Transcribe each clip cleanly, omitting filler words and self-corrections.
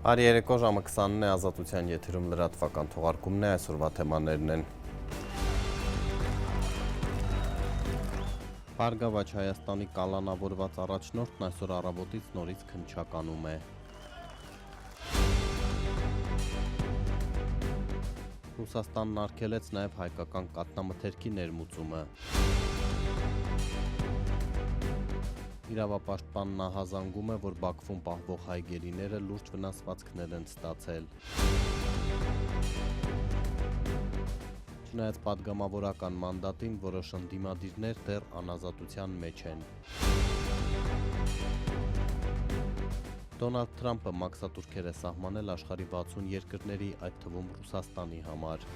Արի երեկո ժամը 20-ն է, Ազատության եթերում լրատվական թողարկումն է, այսօրվա թեմաներն են։ Բարգավաճ Հայաստանի կալանավորված առաջնորդն այսօր առավոտից նորից քննչականում է։ Ռուսաստանն արգելեց նաև հայկական կաթնամթերքի ներմուծումը։ Իրավապաշտպանն ահազանգում է, որ Բաքվում պահվող հայ գերիները լուրջ վնասվածքներ են ստացել։ Չնայած պատգամավորական մանդատին, որոշ ընդդիմադիրներ դեռ անազատության մեջ են։ Դոնալդ Թրամփը մաքսատուրքեր է սահմանել աշխարհի 60 երկրների, այդ թվում Ռուսաստանի համար։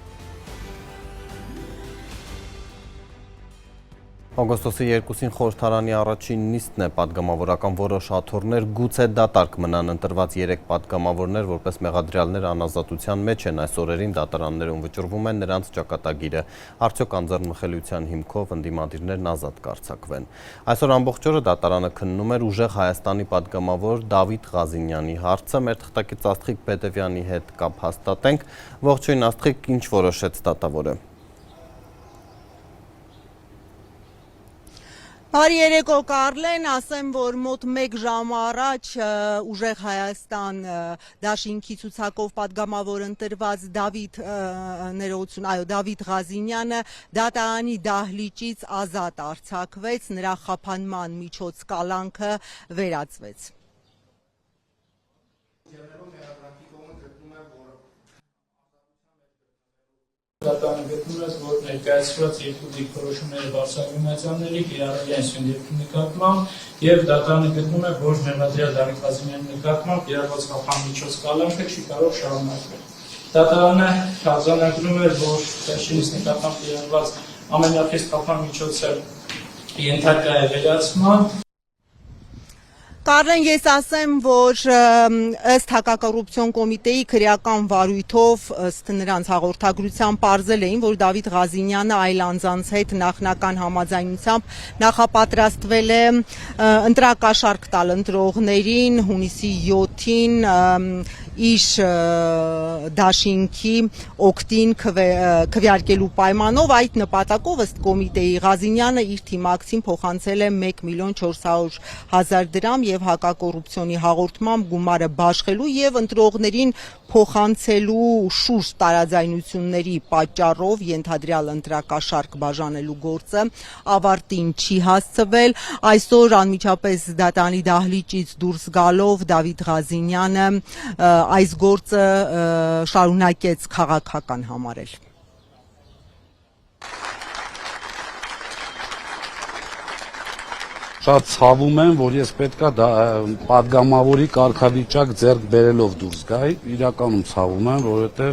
Օգոստոսի 2-ին խորհրդարանի առաջին նիստն է, պատգամավորական որոշ աթոռներ գուցե դատարկ մնան, ընտրված 3 պատգամավորներ որպես մեղադրյալներ անազատության մեջ են, այս օրերին դատարաններում վճռվում է նրանց ճակատագիրը, արդյոք անձեռնմխելիության հիմքով ընդդիմադիրներն ազատ կարձակվեն։ Այսօր ամբողջ օրը դատարանը քննում էր ուժեղ Հայաստանի պատգամավոր Դավիթ Ղազինյանի հարցը, մեր թղթակից Աստղիկ Պետևյանի հետ կապ հաստատենք, ողջույն Աստղիկ, ինչ որոշեց դատավորը։ Բարի երեկո Կարլեն, ասեմ, որ մոտ 1 ժամ առաջ ուժեղ Հայաստան դաշինքի ցուցակով պատգամավոր ընտրված Դավիթ Ղազինյանը դատարանի դահլիճից ազատ արձակվեց, նրա խափանման միջոց կալանքը վերացվեց։ Դատարանը գտնում է, որ ներկայացված երկու դիրքորոշումները բարձրագույնացիաների կիրառելի են սյունդերքի նկատմամբ եւ դատարանը գտնում է, որ մեղադրյալ Դավիթ Ղազինյանի նկատմամբ կիրառված խափանմիջոց կալանքը չի կարող շարունակվել։ Դատարանը արձանագրում է, որ վերջինիս նկատմամբ կիրառված ամենախիստ խափանմիջոցը ենթակա է վերացման։ Կարլեն, ես ասեմ, որ ըստ հակակոռուպցիոն կոմիտեի քրեական վարույթով ըստ նրանց հաղորդագրության պարզել էին, որ Դավիթ Ղազինյանը այլ անձանց հետ նախնական համաձայնությամբ նախապատրաստվել է ընտրակաշառք տալ ընտրողներին հունիսի 7-ին իր դաշինքի օգտին քվեարկելու պայմանով, այդ նպատակով ըստ կոմիտեի Ղազինյանը իր թիմակցին փոխանցել է 1.400.000 դրամ եւ հակակոռուպցիոնի հաղորդմամբ գումարը բաշխելու եւ ընտրողներին փոխանցելու շուրջ տարաձայնությունների պատճառով ենթադրյալ ընտրակաշառք բաժանելու գործը ավարտին չի հասցվել։ Այսօր անմիջապես դատարանի դահլիճից դուրս գալով Դավիթ Ղազինյանը այս գործը շարունակեց քաղաքական համարել։ Շատ ցավում եմ, որ ես պետքա պատգամավորի կարգավիճակ ձեռք բերելով դուրս գայի, իրականում ցավում եմ, որովհետև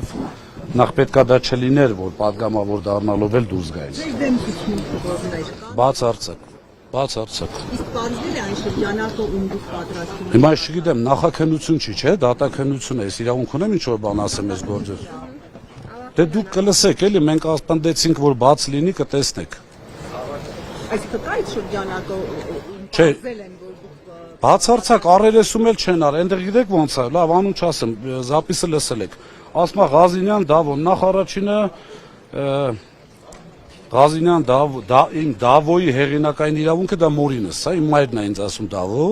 նախ պետքա դա չլիներ, որ պատգամավոր դառնալով էլ դուրս գայից։ Բացարձակ։ Իսկ պարզվել է այն շրջանակը, ում դուք պատրաստում եք։ Հիմա ես չգիտեմ, նախաքննություն չի, չէ՞, դատաքննություն է, ես իրավունք ունեմ ինչ որ բան ասեմ այս գործով։ Դե դուք կլսեք, էլի մենք ասպնդեցինք, որ բաց լինի, կտեսնեք։ Այսինքն կա այդ շրջանակը, Չէ, պարզել են, որ դուք բացարձակ առերեսում էլ չեն արել, այնտեղ գիտեք ոնց է, լավ անուն չասեմ, զապիսը լսել եք։ Ասում է Ղազինյան Դավոն, նախ առաջինը Ղազինյան իմ Դավոյի հեղինակային իրավունքը դա մորինս, սա իմ մայրն է ինձ ասում Դավո,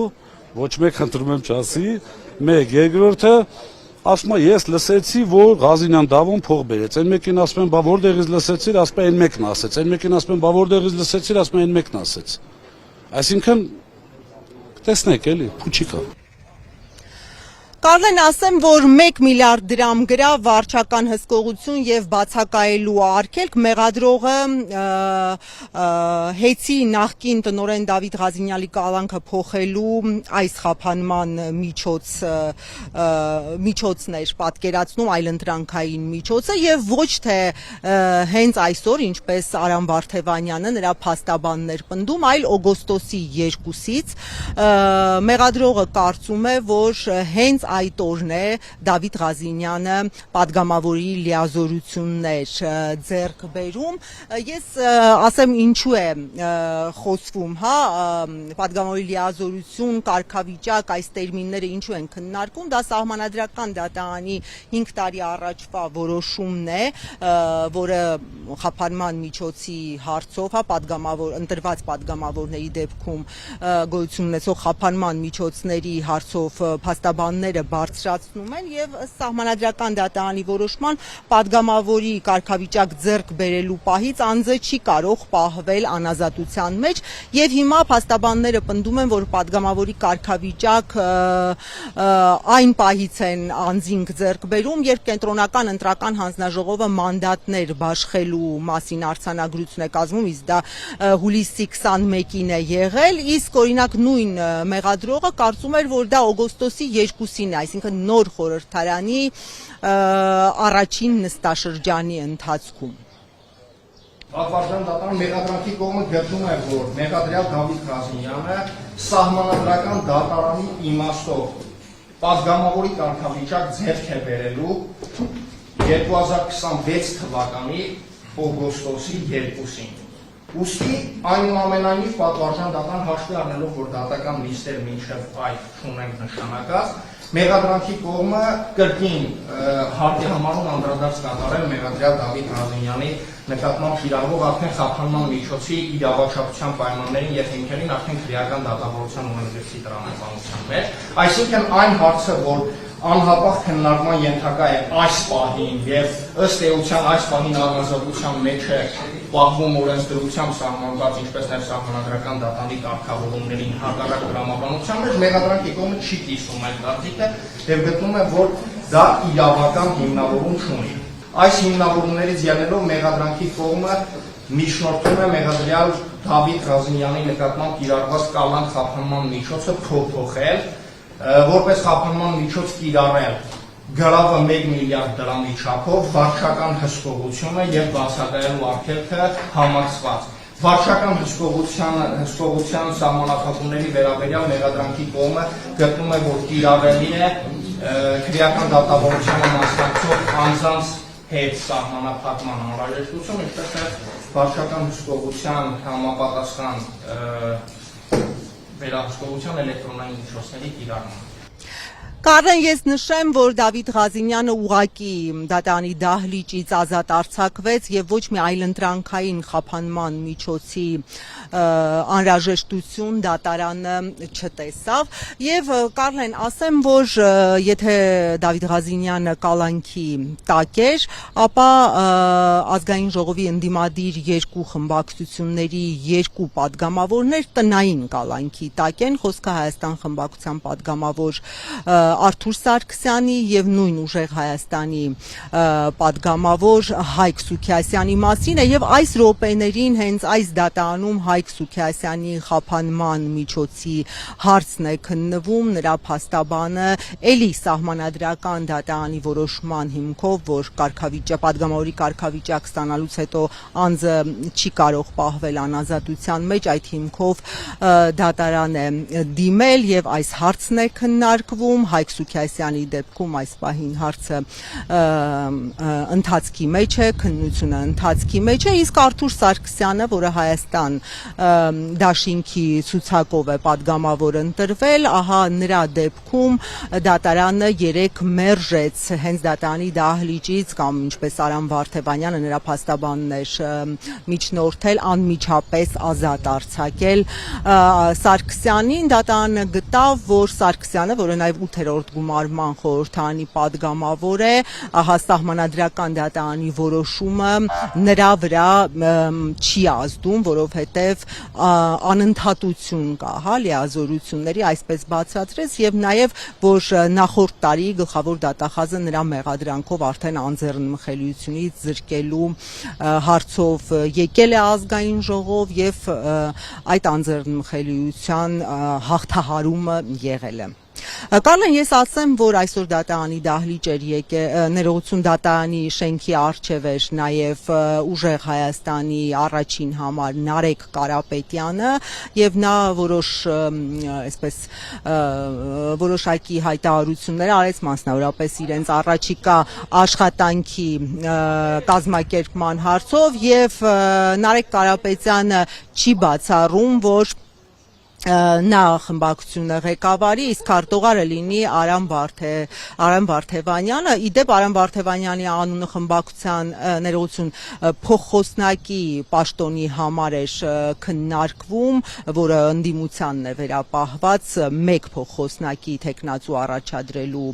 ոչ մեկ խնդրում եմ չասի, մեկ, երկրորդը ասում է ես լսեցի, որ Ղազինյան Դավոն փող բերեց, այն մեկին ասում են, բա որտեղից լսեցիր, ասում է այն մեկն ասեց, այն մեկին ասում են, բա որտեղից լսեցիր, ասում է այն մեկն ասեց։ Այսինքն տեսնեք էլի, փուչիկա։ Կարլեն, ասեմ, որ 1 միլիարդ դրամ գրավ վարչական հսկողություն եւ բացակայելու արգելք մեղադրողը հեծի նախկին տնօրեն Դավիթ Ղազինյանի կալանքը փոխելու այս խափանման միջոցներ պատկերացնում այլընտրանքային միջոցը եւ ոչ թե հենց այսօր, ինչպես Արամ Վարդևանյանը նրա փաստաբաններ պնդում, այլ օգոստոսի 2-ից մեղադրողը կարծում է, որ հենց այդ օրն է Դավիթ Ղազինյանը падգամավորի լիազորություններ ձեռք բերում։ Ես ասեմ ինչու է խոսվում, հա, падգամավորի լիազորություն, կարգավիճակ, այս տերմինները ինչու են քննարկում, դա սահմանադրական դատարանի 5 տարի առաջվա որոշումն է, որը խափանման միջոցի հարցով, հա, ընտրված падգամավորների դեպքում գոյություն ունեցող խափանման միջոցների հարցով փաստաբանները բարձրացնում են եւ սահմանադրական դատարանի որոշման падգամավորի կարգավիճակ ձեռք բերելու պահից անձը չի կարող պահվել անազատության մեջ եւ հիմա փաստաբանները պնդում են, որ падգամավորի կարգավիճակ այն պահից են անձինք ձեռք բերում, երբ կենտրոնական ընտրական հանձնաժողովը մանդատներ բաշխելու մասին արձանագրություն է կազմում, իսկ դա հուլիսի 21-ին է եղել, իսկ օրինակ նույն մեղադրողը կարծում էր, որ դա օգոստոսի 2-ին է, այսինքն նոր խորհրդարանի առաջին նստաշրջանի ընթացքում։ Պատվարժան դատարան մեղադրանքի կողմը գտնում է, որ մեղադրյալ Դավիթ Ղազինյանը սահմանադրական դատարանի իմաստով падգամավորի կարգավիճակ ձեռք է բերելու 2026 թվականի օգոստոսի 2-ին։ Ուստի այնուամենայնիվ պատվարժան դատարան հաշվի առնելով, որ դատական նիստեր մինչև այդ չունենք նշանակած, մեղադրանքի կողմը կրկին հարկի համարում անդրադարձ կատարել մեղադրյալ Դավիթ Ղազինյանի նկատմամբ կիրառվող արդեն խափանման միջոցի իրավաչափության պայմաններին եւ հիմքերին արդեն քրեական դատավորության ունեցի տրամաբանության մեջ, այսինքն այն հարցը, որ անհապաղ քննարկման ենթակա է այս պահին եւ ըստ էության այս պահին անազատության մեջ է պահվում օրենսդրությամբ սահմանված, ինչպես նաեւ սահմանադրական դատարանի կարգավորումներին հակառակ տրամաբանության մեջ, մեղադրանքի կողմը չի կիսում այդ կարծիքը եւ գտնում է, որ դա իրավական հիմնավորում չունի։ Այս հիմնավորումներից ելնելով մեղադրանքի կողմը միջնորդում է մեղադրյալ Դավիթ Ղազինյանի նկատմամբ կիրառված կալանք խափանման միջոցը փոփոխել, որպես խափանման միջոց կիրառել գրավը 1 միլիարդ դրամի չափով, վարչական հսկողությունը եւ բացակայելու արգելքը համակցված։ Վարչական հսկողության սահմանափակումների վերաբերյալ մեղադրանքի կողմը գտնում է, որ կիրառելի է քրեական դատավորությանը մասնակցող անձանց հետ սահմանափակման անհրաժեշտություն, ինչպես է վարչական հսկողության համապատասխան վերահսկողության էլեկտրոնային միջոցների կիրառումը։ Կարեն, ես նշեմ, որ Դավիթ Ղազինյանը ուղղակի դատարանի դահլիճից ազատ արձակվեց եւ ոչ մի այլընտրանքային խափանման միջոցի անհրաժեշտություն դատարանը չտեսավ եւ Կարեն, ասեմ, որ եթե Դավիթ Ղազինյանը կալանքի տակ էր, ապա ազգային ժողովի ընդդիմադիր երկու խմբակցությունների երկու падգամավորներ տնային կալանքի տակ են, խոսքը Հայաստան խմբակցության падգամավոր Արթուր Սարգսյանի եւ նույն ուժեղ Հայաստանի падգամավոր Հայկ Սուքիասյանի մասին է եւ այս րոպեներին հենց այս դատարանում Հայկ Սուքիասյանի խափանման միջոցի հարցն է քննվում, նրա փաստաբանը էլի սահմանադրական դատարանի որոշման հիմքով, որ падգամավորի կարգավիճակ ստանալուց հետո անձը չի կարող պահվել անազատության մեջ, այդ հիմքով դատարան է դիմել եւ այս հարցն է քննարկվում Հայկ Սուքիասյանի դեպքում այս պահին հարցը ընթացքի մեջ է, քննությունը ընթացքի մեջ է, իսկ Արթուր Սարգսյանը, որը Հայաստան դաշինքի ցուցակով է падգամավոր ընտրվել, ահա նրա դեպքում դատարանը 3 մերժեց հենց դատարանի դահլիճից կամ ինչպես Արամ Վարդևանյանը նրա փաստաբանն էր միջնորդել անմիջապես ազատ արձակել Սարգսյանին, դատարանը գտավ, որ Սարգսյանը, որը նաեւ 8-րդ գումարման խորհրդարանի падգամավոր է, ահա սահմանադրական դատարանի որոշումը նրա վրա չի ազդում, որովհետև անընդհատություն կա, հա, լիազորությունների, այսպես բացատրեց եւ նաեւ որ նախորդ տարի գլխավոր դատախազը նրա մեղադրանքով արդեն անձեռնմխելիությունից զրկելու հարցով եկել է ազգային ժողով եւ այդ անձեռնմխելիության հաղթահարումը եղել է։ Կարլեն, ես ասեմ, որ այսօր դատարանի դահլիճ էր ներողություն դատարանի շենքի առջև էր նաև ուժեղ Հայաստանի առաջին համար Նարեկ Կարապետյանը եւ նա որոշակի հայտարարություններ արեց մասնավորապես իրենց առաջիկա աշխատանքի կազմակերպման հարցով եւ Նարեկ Կարապետյանը չի բացառում, որ նա խմբակցությունը ղեկավարի, իսկ քարտուղարը լինի Արամ Վարդևանյանը։ Իդեպ Արամ Վարդևանյանի անունը խմբակցության ներողություն փոխխոսնակի պաշտոնի համար էր քննարկվում, որը ընդդիմությանն է վերապահված մեկ փոխխոսնակի տեխնացու առաջադրելու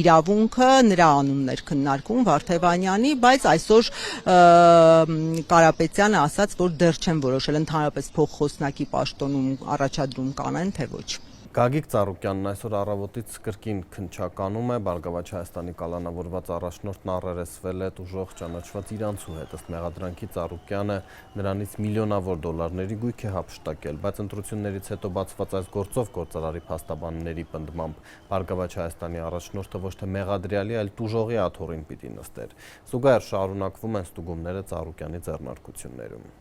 իրավունքը, նրա անունն էր քննարկվում Վարդևանյանի, բայց այսօր Կարապետյանը ասաց, որ դեռ չեն որոշել ընդհանրապես փոխխոսնակի պաշտոնում առաջադրել կանեն, թե ոչ։ Գագիկ Ծառուկյանն այսօր առավոտից կրկին քննչականում է, Բարգավաճ Հայաստանի կալանավորված առաջնորդն առերեսվել է ուժեղ ճանաչված իրանցու հետ, ըստ մեղադրանքի Ծառուկյանը նրանից միլիոնավոր դոլարների գույք է հափշտակել, բայց ընտրություններից հետո բացված այս գործով գործարարի փաստաբանների պնդմամբ Բարգավաճ Հայաստանի առաջնորդը ոչ թե մեղադրյալի, այլ տուժողի աթոռին պիտի նստեր։ Զուգահեռ շարունակվում են ստուգումները Ծառուկյանի ձեռնարկություններում։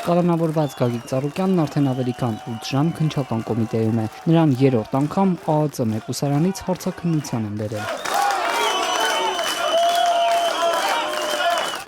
Կալանավորված Գագիկ Ծառուկյանն արդեն ավելի քան 8 ժամ քննչական կոմիտեում է։ Նրան երրորդ անգամ ԱԱԾ մեկուսարանից հարցաքննության են բերել։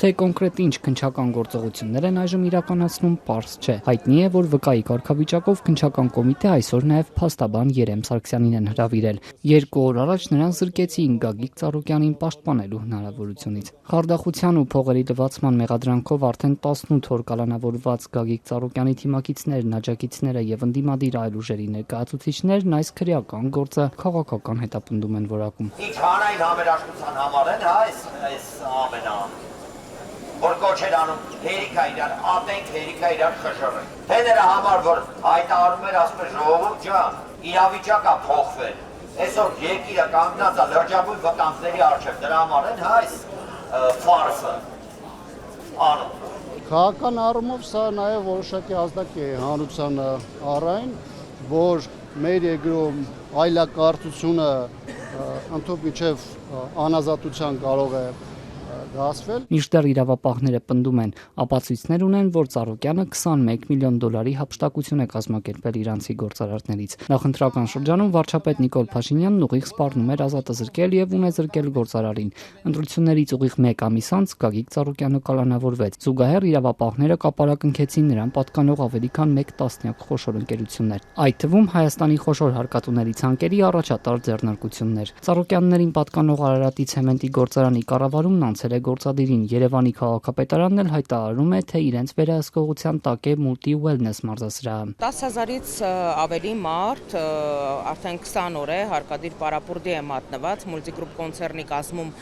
Թե կոնկրետ ինչ քննչական գործողություններ են այժմ իրականացնում, պարզ չէ։ Հայտնի է, որ վկայի կարգավիճակով քննչական կոմիտե այսօր նաև փաստաբան Երեմ Սարգսյանին են հրավիրել։ 2 օր առաջ նրան զրկեցին Գագիկ Ծառուկյանին պաշտպանելու հնարավորությունից։ Խարդախության ու փողերի լվացման մեղադրանքով արդեն 18 օր կալանավորված Գագիկ Ծառուկյանի թիմակիցներն, աջակիցները եւ ընդդիմադիր այլ ուժերի ներկայացուցիչներն այս քրեական գործը քաղաքական հետապնդում են որակում։ Ինչ հանրային համերաշխության համար են, այս ամենը որ կոչեր անում հերիքա իրար, ատենք հերիքա իրար խժռել։ Թե նրա համար, որ հայտարարում էր, ասում էր ժողովուրդ ջան, իրավիճակը փոխվել։ Այսօր երկիրը կանգնած է լրջագույն վտանգների առջև, դրա համար են այս ֆարսը անում։ Քաղաքական առումով սա նաև որոշակի ազդակ է հանրության առայն, որ մեր երկրում այլակարգությունը ընդհանուր միջև անազատության կարող է դասվել։ Մինչդեռ իրավապահները պնդում են, ապացույցներ ունեն, որ Ծառուկյանը 21 միլիոն դոլարի հափշտակություն է կազմակերպել իրանցի գործարարներից։ Նախընտրական շրջանում վարչապետ Նիկոլ Փաշինյանն ուղիղ սպառնում էր ազատազրկել եւ ունեզրկել գործարարին։ Ընտրություններից ուղիղ 1 ամիս անց Գագիկ Ծառուկյանը կալանավորվեց։ Զուգահեռ իրավապահները կապարակնքեցին նրան պատկանող ավելի քան 1 տասնյակ խոշոր ընկերություններ, այդ թվում Հայաստանի խոշոր հարկատուների ցանկերի առաջատար ձեռնարկություններ։ Ծառուկյաններին պատկանող Արարատի ցեմենտի գործարանի կառավարումն անցել է գործադիրին։ Երևանի քաղաքապետարանն էլ հայտարարում է, թե իրենց վերահսկողության տակ է Multi Wellness մարզասրահը։ 10,000-ից ավելի մարդ արդեն 20 օր է հարկադիր պարապուրդի է մատնված Multigroup կոնցեռնի կազմում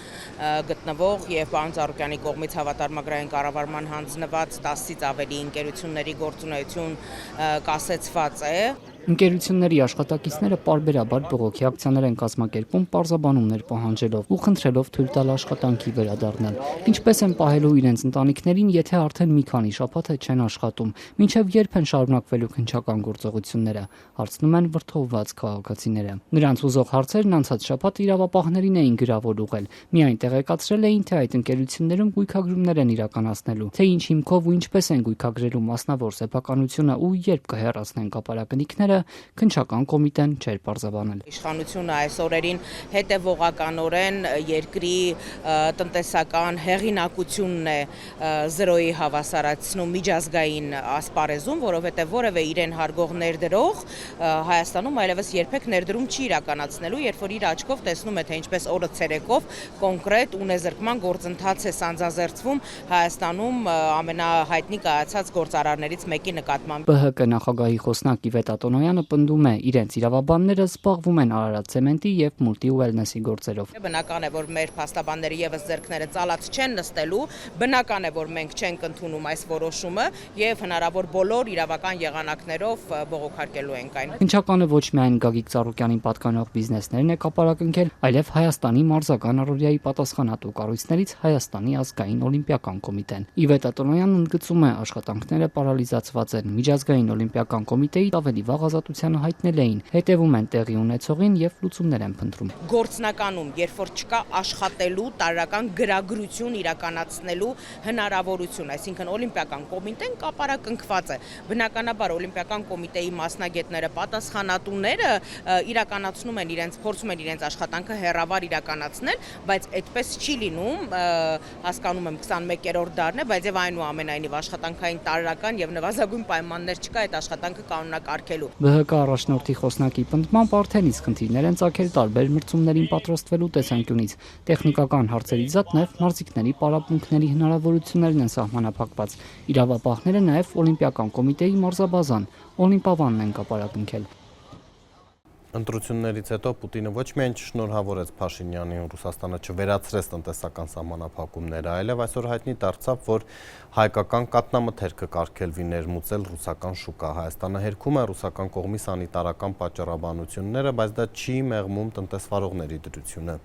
գտնվող եւ պարոն Ծառուկյանի կողմից հավատարմագրային կառավարման հանձնված 10-ից ավելի ընկերությունների գործունեություն կասեցված է։ Ընկերությունների աշխատակիցները պարբերաբար բողոքի ակցիաներ են կազմակերպում պարզաբանումներ պահանջելով ու խնդրելով թույլ տալ աշխատանքի վերադառնալ։ Ինչպես են պահելու իրենց ընտանիքներին, եթե արդեն մի քանի շաբաթ է չեն աշխատում, մինչև երբ են շարունակվելու քննչական գործողությունները, հարցնում են վրդովված քաղաքացիները։ Նրանց ուզող հարցերն անցած շաբաթ իրավապահներին էին գրավոր ուղղել, միայն տեղեկացրել էին, թե այդ ընկերություններում գույքագրումներ են իրականացնելու, թե ինչ հիմքով ու ինչպես են գույքագրելու մասնավոր սեփականությունը ու երբ կհեռացնեն կապարակնիքները, քննչական կոմիտեն չէր պարզաբանել։ Իշխանությունը այս օրերին հետևողականորեն երկրի տնտեսական հեղինակությունն է զրոյի հավասարացնում միջազգային ասպարեզում, որովհետև որևէ իրեն հարգող ներդրող Հայաստանում այլևս երբեք ներդրում չի իրականացնելու, երբ որ իր աչքով տեսնում է, թե ինչպես օրը ցերեկով կոնկրետ ունեզրկման գործընթաց է սանձազերծվում Հայաստանում ամենահայտնի կայացած գործարարներից մեկի նկատմամբ։ ԲՀԿ նախագահի խոսնակ Իվետ Ատոնոյանը պնդում է, իրենց իրավաբանները զբաղվում են Արարատ ցեմենտի եւ Multi Wellness-ի գործերով։ Բնական է, որ մեր փաստաբանները եւս ձեռքները ծալած չեն նստելու, բնական է, որ մենք չենք ընդունում այս որոշումը եւ հնարավոր բոլոր իրավական եղանակներով բողոքարկելու ենք այն։ Քննչականը ոչ միայն Գագիկ Ծառուկյանին պատկանող բիզնեսներն է կապարակնքել, այլև Հայաստանի մարզական առօրյայի պատասխանատու կառույցներից Հայաստանի ազգային օլիմպիական կոմիտեն։ Իվետ Ատոնոյանն ընդգծում է, աշխատանքները պարալիզացված են։ Միջազգային օլիմպիական կոմիտեի ավելի վաղ ազատությանը հայտնել էին, հետևում են տեղի ունեցողին եւ լուծումներ են փնտրում։ Գործնականում, երբ որ չկա աշխատելու տարրական գրագրություն իրականացնելու հնարավորություն, այսինքն Օլիմպիական կոմիտեն կապարակնքված է։ Բնականաբար Օլիմպիական կոմիտեի մասնագետները, պատասխանատուները իրականացնում են փորձում են իրենց աշխատանքը հեռավար իրականացնել, բայց այդպես չի լինում, հասկանում եմ 21-րդ դարն է, բայց եւ այնուամենայնիվ աշխատանքային տարրական եւ նվազագույն պայմաններ չկա այդ աշխատանքը կանոնակարգելու։ ԲՀԿ առաջնորդի խոսնակի պնդմամբ արդենից խնդիրներ են ծագել տարբեր մրցումներին պատրաստվելու տեսանկյունից։ Տեխնիկական հարցերից զատ նաեւ մարզիկների պարապմունքների հնարավորություններն են սահմանափակված։ Իրավապահները նաեւ Օլիմպիական կոմիտեի մարզաբազան Օլիմպավանն են կապարակնքել։ Ընտրություններից հետո Պուտինը ոչ միայն չշնորհավորեց Փաշինյանին, Ռուսաստանը չվերացրեց տնտեսական սահմանափակումները, այլև այսօր հայտնի դարձավ, որ հայկական կաթնամթերքը կարգելվի ներմուծել ռուսական շուկա։ Հայաստանը հերքում է ռուսական կողմի սանիտարական պատճառաբանությունները, բայց դա չի մեղմում տնտեսվարողների դրությունը։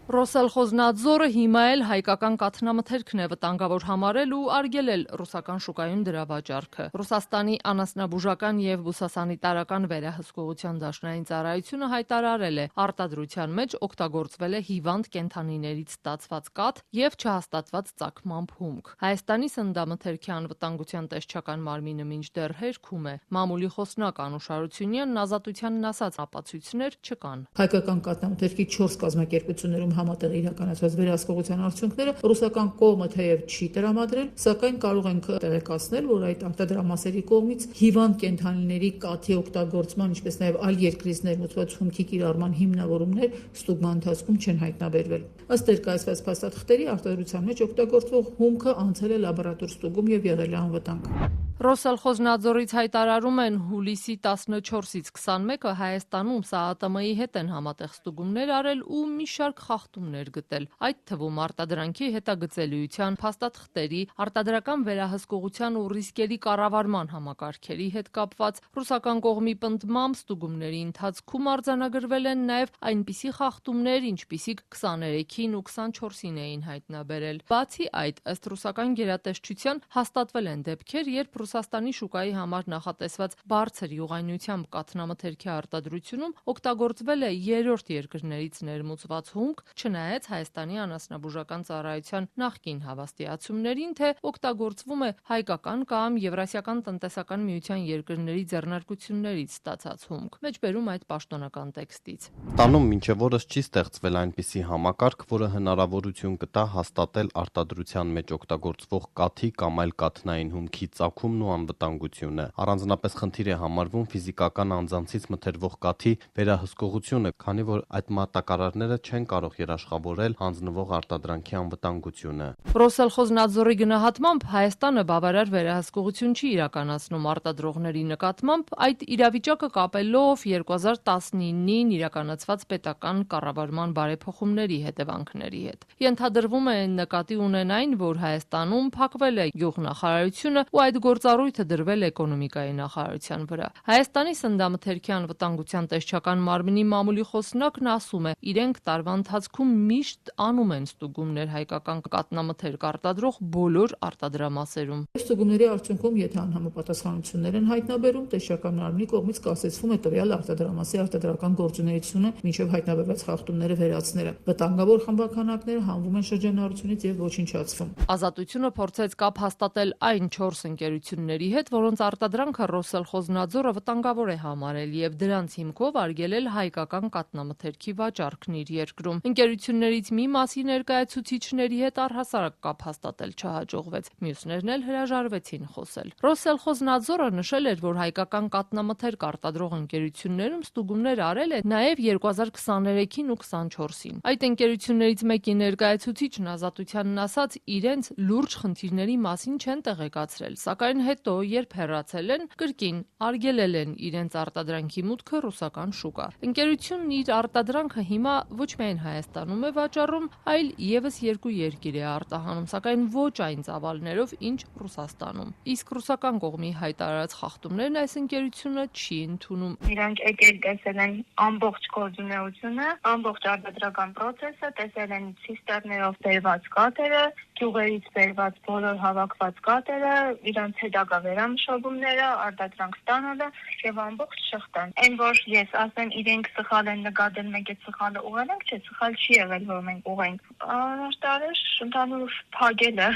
Ռոսելխոզնադզորը հիմա էլ հայկական կաթնամթերքն է վտանգավոր համարել ու արգելել ռուսական շուկայում դրա վաճառքը։ Ռուսաստանի անասնաբուժական եւ բուսասանիտարական վերահսկողության դաշնային ծառայությունը հայտարարել է, արտադրության մեջ օգտագործվել է հիվանդ կենդանիներից ստացված կաթ եւ չհաստատված ծագմամբ հումք։ Հայաստանի սննդամթերքի անվտանգության տեսչական մարմինը մինչդեռ հերքում է։ Մամուլի խոսնակ Անուշ Արությունյանն ազատությանն ասաց, ապացույցներ չկան։ Հայկական կաթնամթերքի 4 կազմակերպություններում համատեղ իրականացված վերահսկողության արդյունքները ռուսական կողմը թեև չի տրամադրել, սակայն կարող ենք տեղեկացնել, որ այդ արտադրամասերի կողմից հիվանդ կենդանիների կաթի օգտագործման, ինչպես նաև այլ երկրից ներմուծված հումքի կիրառման հիմնավորումներ ստուգման ընթացքում չեն հայտնաբերվել։ Ըստ ներկայացված փաստաթղթերի արտադրության մեջ օգտագործվող հումքը անցել է լաբորատոր ստուգում եւ եղել է անվտանգ։ Ռոսելխոզնադզորից հայտարարում են հուլիսի 14-ից 21-ը Հայաստանում ՍԱԱՏՄ-ի հետ են համատեղ ստուգումներ արել ու մի շարք խախտումներ գտել, այդ թվում արտադրանքի հետագծելիության, փաստաթղթերի, արտադրական վերահսկողության ու ռիսկերի կառավարման համակարգերի հետ կապված։ Ռուսական կողմի պնդմամբ ստուգումների ընթացքում արձանագրվել են նաև այնպիսի խախտումներ, ինչպիսիք 23-ին ու 24-ին էին հայտնաբերել։ Բացի այդ, ըստ ռուսական գերատեսչության հաստատվել են դեպքեր, երբ Ռուսաստանի շուկայի համար նախատեսված բարձր յուղայնությամբ կաթնամթերքի արտադրությունում օգտագործվել է երրորդ երկրներից ներմուծված հումք, չնայած Հայաստանի անասնաբուժական ծառայության նախկին հավաստիացումներին, թե օգտագործվում է հայկական կամ Եվրասիական տնտեսական միության երկրների ձեռնարկություններից ստացած հումք։ Մեջբերում այդ պաշտոնական տեքստից։ Տանում մինչև օրս չի ստեղծվել այնպիսի համակարգ, որը հնարավորություն կտա հաստատել արտադրության մեջ օգտագործվող կաթի կամ այլ կաթնային հումքի ծագումն ու անվտանգությունը։ Առանձնապես խնդիր է համարվում ֆիզիկական անձանցից մթերվող կաթի վերահսկողությունը, քանի որ այդ մատակարարները չեն կարող երաշխավորել հանձնվող արտադրանքի անվտանգությունը։ Ռոսելխոզնադզորի գնահատմամբ Հայաստանը բավարար վերահսկողություն չի իրականացնում արտադրողների նկատմամբ, այդ իրավիճակը կապելով 2019-ին իրականացված պետական կառավարման բարեփոխումների հետևանքների հետ։ Ենթադրվում է նկատի ունենային, որ Հայաստանում փակվել է գյուղնախարարությունը ու այդ գործառույթը դրվել էկոնոմիկայի նախարարության վրա։ Հայաստանի սննդամթերքի անվտանգության տեսչական մարմնի մամուլի խոսնակն ասում է, իրենք տարվա ընթացքում միշտ անում են ստուգումներ հայկական կաթնամթերք արտադրող բոլոր արտադրամասերում։ Ստուգումների արդյունքում, եթե անհամապատասխանություններ են հայտնաբերում, տեսչական մարմնի կողմից կասեցվում է տվյալ արտադրամասի արտադրական գործունեությունը մինչև հայտնաբերված խախտումները վերացնելը։ Վտանգավոր խմբականակները հանվում են շրջանառությունից եւ ոչնչացվում։ Ազատությունը փորձեց կապ հաստատել այն 4 ընկերությունների հետ, որոնց արտադրանքը Ռոսելխոզնադզորը վտանգավոր է համարել եւ դրանց հիմքով արգելել հայկական կաթնամթերքի վաճառքն իր երկրում։ Ընկերություններից մի մասի ներկայացուցիչների հետ առհասարակ կապ հաստատել չհաջողվեց։ Մյուսներն էլ հրաժարվեցին խոսել։ Ռոսելխոզնադզորը նշել էր, որ հայկական կաթնամթերք արտադրող ընկերություններում ստուգումներ արել է նաեւ 2023-ին ու 24-ին։ Այդ ընկերություններից մեկի ներկայացուցիչն ազատությանն ասաց, իրենց լուրջ խնդիրների մասին չեն տեղեկացրել, սակայն հետո, երբ հեռացել են, կրկին արգելել են իրենց արտադրանքի մուտքը ռուսական շուկա։ Ընկերությունն իր արտադրանքը հիմա ոչ միայն Հայաստանում է վաճառում, այլ եւս 2 երկիր է արտահանում, սակայն ոչ այն ծավալներով, ինչ Ռուսաստանում։ Իսկ ռուսական կողմի հայտարարած խախտումներն այս ընկերությունը չի ընդունում։ Իրանք եկել տեսել են ամբողջ գործունեությունը, ամբողջ արտադրական process-ը, տեսել են ցիստերներով բերված կաթերը, գյուղերից բերված բոլոր հավաքված կատերը, իրանց հետագա վերամշակումները, արտադրանք ստանալը եւ ամբողջ շղթան։ Այն որ ես ասեմ իրենք սխալ են նկատել, մենք այդ սխալը ուղղենք, չէ, սխալ չի եղել, որ մենք ուղղենք։ Անարտարաշ ընդհանուր փակելը։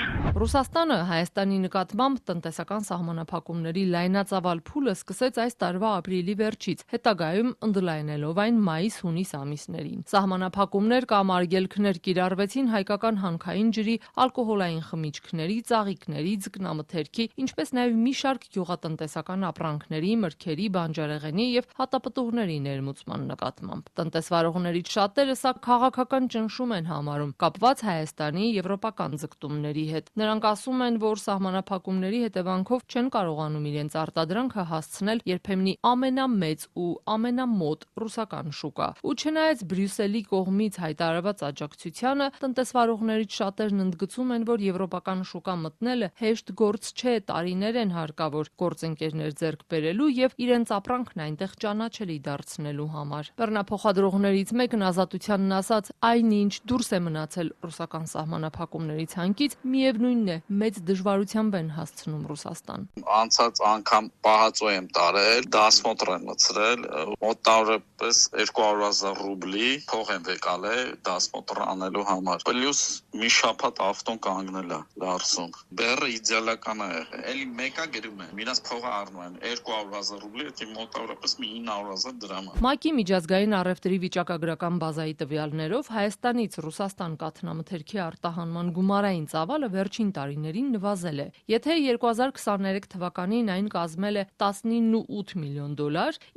Ռուսաստանը Հայաստանի նկատմամբ տնտեսական սահմանափակումների լայնածավալ փուլը սկսեց այս տարվա ապրիլի վերջից, հետագայում ընդլայնելով այն մայիս-հունիս ամիսներին։ Սահմանափակումներ կամ արգելքներ կիրառվեցին հայկական հանքային ջրի, ալկոհոլային խմիչքների, ծաղիկների, ձկնամթերքի, ինչպես նաև մի շարք գյուղատնտեսական ապրանքների, մրգերի, բանջարեղենի եւ հատապտուղների ներմուծման նկատմամբ։ Տնտեսվարողներից շատերը սա քաղաքական ճնշում են համարում, կապված Հայաստանի եվրոպական ձգտումների հետ։ Նրանք ասում են, որ սահմանափակումների հետևանքով չեն կարողանում իրենց արտադրանքը հասցնել երբեմնի ամենամեծ ու ամենամոտ ռուսական շուկա։ Ու չնայած Բրյուսելի կողմից հայտարարված աջակցությանը, տնտեսվարողներից շատերն ընդգծում են, որ եվրոպական շուկա մտնելը հեշտ գործ չէ, տարիներ են հարկավոր գործընկերներ ձեռք բերելու եւ իրենց ապրանքն այնտեղ ճանաչելի դարձնելու համար։ Բեռնափոխադրողներից մեկն Ազատությանն ասաց, այնինչ դուրս է մնացել ռուսական սահմանափակումների ցանկից, միևնույնն է, մեծ դժվարությամբ են հասցնում Ռուսաստան։ Անցած անգամ պահածո եմ տարել, դասմոտր եմ մցրել, մոտավորապես 200,000 ռուբլի փող եմ եկալել դասմոտր անելու համար։ Պլյուս մի շաբաթ ավտոն կանգնել է Լարսում։ Բեռը իդեալական է եղել։ Էլի մեկա գրում եմ, իրաց փողը առնում եմ 200,000 ռուբլի, դա մոտավորապես 900,000 դրամ է։ ՄԱԿ-ի միջազգային առևտրի վիճակագրական բազայի տվյալներով Հայաստանից Ռուսաստան կաթնամթերքի արտահանման գումարային ծավալը վերջին տարիներին նվազել է։ Եթե 2023 թվականին այն կազմել է $19.8 միլիոն,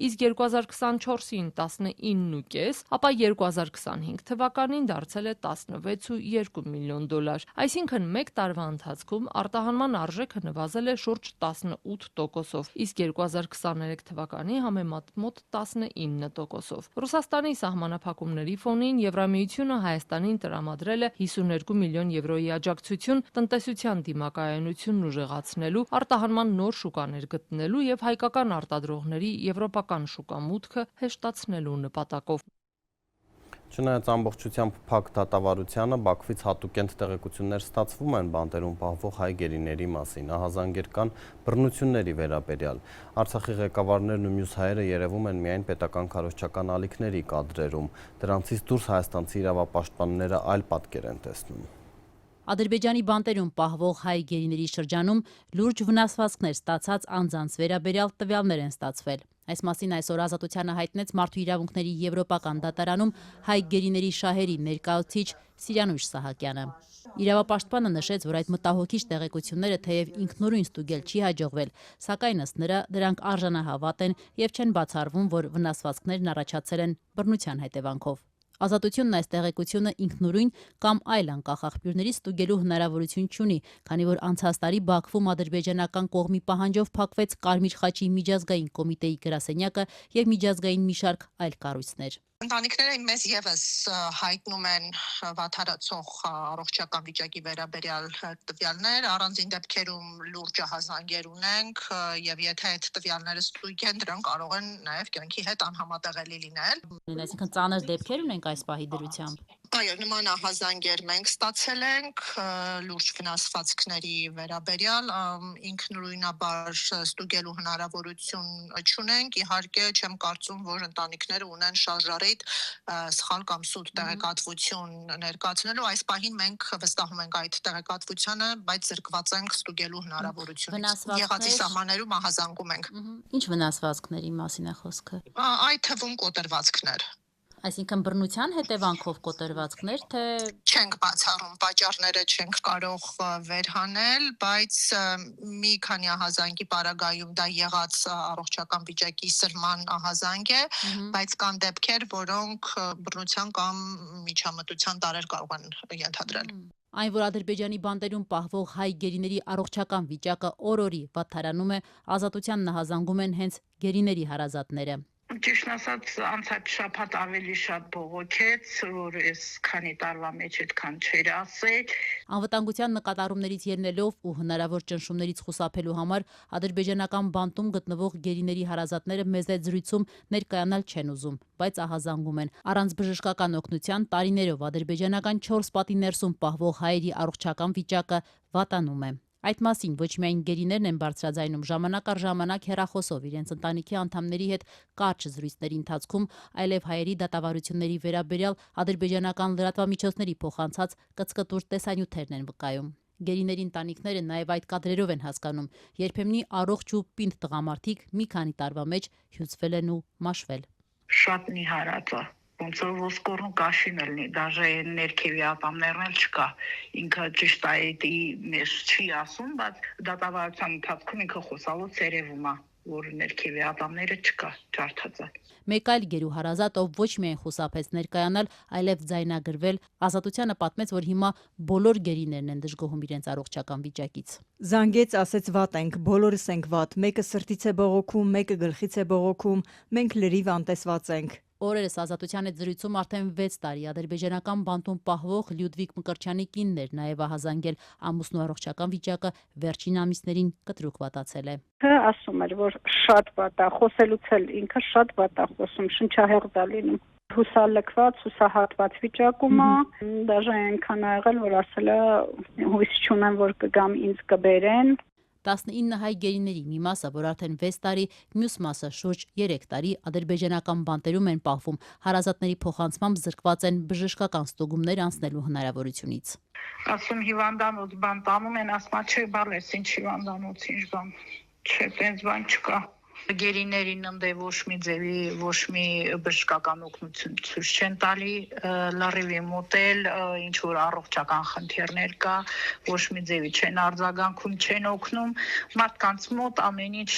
իսկ 2024-ին 19.5, ապա 2025 թվականին դարձել է $16.2 միլիոն։ Այսինքն մեկ տարվա ընթացքում արտահանման արժեքը նվազել է շուրջ 18%, իսկ 2023 թվականի համեմատ մոտ 19%։ Ռուսաստանի սահմանափակումների ֆոնին Եվրամիությունը Հայաստանին տրամադրել է 52 միլիոն եվրոյի աջակցություն տնտեսության դիմակայունությունն ուժեղացնելու, արտահանման նոր շուկաներ գտնելու եւ հայկական արտադրողների եվրոպական շուկա մուտքը հեշտացնելու նպատակով։ Չնայած ամբողջությամբ փակ դատավարությանը, Բաքվից հատուկենտ տեղեկություններ ստացվում են բանտերում պահվող հայ գերիների մասին, ահազանգեր կան բռնությունների վերաբերյալ։ Արցախի ղեկավարներն ու մյուս հայերը երևում են միայն պետական քարոզչական ալիքների կադրերում, դրանցից դուրս հայաստանցի իրավապաշտպանները այլ պատկեր են տեսնում։ Ադրբեջանի բանտերում պահվող հայ գերիների շրջանում լուրջ վնասվածքներ ստացած անձանց վերաբերյալ տվյալներ են ստացվել։ Այս մասին այսօր Ազատությանը հայտնեց Մարդու իրավունքների եվրոպական դատարանում հայ գերիների շահերի ներկայացուցիչ Սիրանույշ Սահակյանը։ Իրավապաշտպանը նշեց, որ այդ մտահոգիչ տեղեկությունները թեև ինքնուրույն ստուգել չի հաջողվել, սակայն ըստ նրա դրանք արժանահավատ են եւ չեն բացառվում, որ վնասվածքներն առաջացել են բռնության հետևանքով։ Ազատությունն այս տեղեկությունը ինքնուրույն կամ այլ անկախ աղբյուրներից ստուգելու հնարավորություն չունի, քանի որ անցած տարի Բաքվում ադրբեջանական կողմի պահանջով փակվեց Կարմիր խաչի միջազգային կոմիտեի գրասենյակը եւ միջազգային մի շարք այլ կառույցներ։ Ընտանիքները մեզ եւս հայտնում են վատթարացող առողջական վիճակի վերաբերյալ տվյալներ, առանձին դեպքերում լուրջ ահազանգեր ունենք եւ եթե այդ տվյալները ստույգ են, դրանք կարող են նաեւ կյանքի հետ անհամատեղելի լինել։ Այսինքն ծանր դեպքեր ունենք այս պահի դրությամբ։ Այո, նման ահազանգեր մենք ստացել ենք լուրջ վնասվածքների վերաբերյալ, ինքնուրույնաբար ստուգելու հնարավորություն չունենք, իհարկե չեմ կարծում, որ ընտանիքները ունեն շարժառիթ սխալ կամ սուտ տեղեկատվություն ներկայացնելու, այս պահին մենք վստահում ենք այդ տեղեկատվությանը, բայց զրկված ենք ստուգելու հնարավորությունից։ Եղածի սահմաններում ահազանգում ենք։ Ինչ վնասվածքների մասին է խոսքը։ Այդ թվում կոտրվածքներ։ Այսինքն բռնության հետևանքով կոտրվածքներ, թե չենք բացառում, պատճառները չենք կարող վերհանել, բայց մի քանի ահազանգի պարագայում դա եղած առողջական վիճակի սրման ահազանգ է, բայց կան դեպքեր, որոնք բռնության կամ միջամտության տարեր կարող են ենթադրել։ Այն, որ Ադրբեջանի բանտերում պահվող հայ գերիների առողջական վիճակը օր-օրի վատթարանում է, Ազատությանն ահազանգում են հենց գերիների հարազատները։ Ճիշտ ասած, անցած շաբաթ ավելի շատ բողոքեց, որ այս քանի տարվա մեջ այդքան չէր ասել։ Անվտանգության նկատառումներից ելնելով ու հնարավոր ճնշումներից խուսափելու համար ադրբեջանական բանտում գտնվող գերիների հարազատները մեծ զրույցում ներկայանալ չեն ուզում, բայց ահազանգում են։ Առանց բժշկական օգնության տարիներով ադրբեջանական 4 պատի ներսում պահվող հայերի առողջական վիճակը վատանում է։ Այդ մասին ոչ միայն գերիներն են բարձրաձայնում ժամանակ առ ժամանակ հեռախոսով իրենց ընտանիքի անդամների հետ կարճ զրույցների ընթացքում, այլև հայերի դատավարությունների վերաբերյալ ադրբեջանական լրատվամիջոցների փոխանցած կծկտուր տեսանյութերն են վկայում։ Գերիների ընտանիքները նաև այդ կադրերով են հասկանում, երբեմնի առողջ ու պինդ տղամարդիկ մի քանի տարվա մեջ հյուծվել են ու մաշվել։ Շատ նիհարած է։ Ոնց որ ոսկորն ու կաշին լինի, դաժե ներքևի ատամներն էլ չկա։ Ինքը ճիշտ է, դի մեզ չի ասում, բայց դատավարության ընթացքում ինքը խոսալուց երևում է, որ ներքևի ատամները չկա, ջարդած է։ Մեկ այլ գերու հարազատ, ով ոչ միայն խուսափեց ներկայանալ, այլև ձայնագրվել, Ազատությանը պատմեց, որ հիմա բոլոր գերիներն են դժգոհում իրենց առողջական վիճակից։ Զանգեց, ասեց վատ ենք, բոլորս ենք վատ, մեկը սրտից է բողոքում, մեկը գլխից է բողոքում, մենք լրիվ անտեսված ենք։ Օրերս Ազատության հետ զրույցում արդեն 6 տարի ադրբեջանական բանտում պահվող Լյուդվիգ Մկրտչյանի կինն էր նաև ահազանգել, ամուսնու առողջական վիճակը վերջին ամիսներին կտրուկ վատացել է։ Ասում էր, որ շատ վատ է, խոսելուց էլ ինքը շատ վատ է խոսում, շնչահեղձ է լինում։ Հուսալքված, հուսահատված վիճակում է, դաժե այնքան ա եղել, որ ասել է հույս չունեմ, որ կգամ ինձ կբերեն։ 19 հայ գերիների մի մասը, որ արդեն 6 տարի, մյուս մասը շուրջ 3 տարի ադրբեջանական բանտերում են պահվում, հարազատների փոխանցմամբ զրկված են բժշկական ստուգումներ անցնելու հնարավորությունից։ Ասում հիվանդանոց բան տանում են, ասма չէ, բալես, ինչ հիվանդանոց, ինչ բան, չէ, տենց բան չկա։ Գերիներին ընդե ոչ մի ձևի, ոչ մի բժշկական օգնություն ցույց չեն տալի, լրիվի մոտել, ինչ որ առողջական խնդիրներ կա, ոչ մի ձևի չեն արձագանքում, չեն օգնում, մարդկանց մոտ ամեն ինչ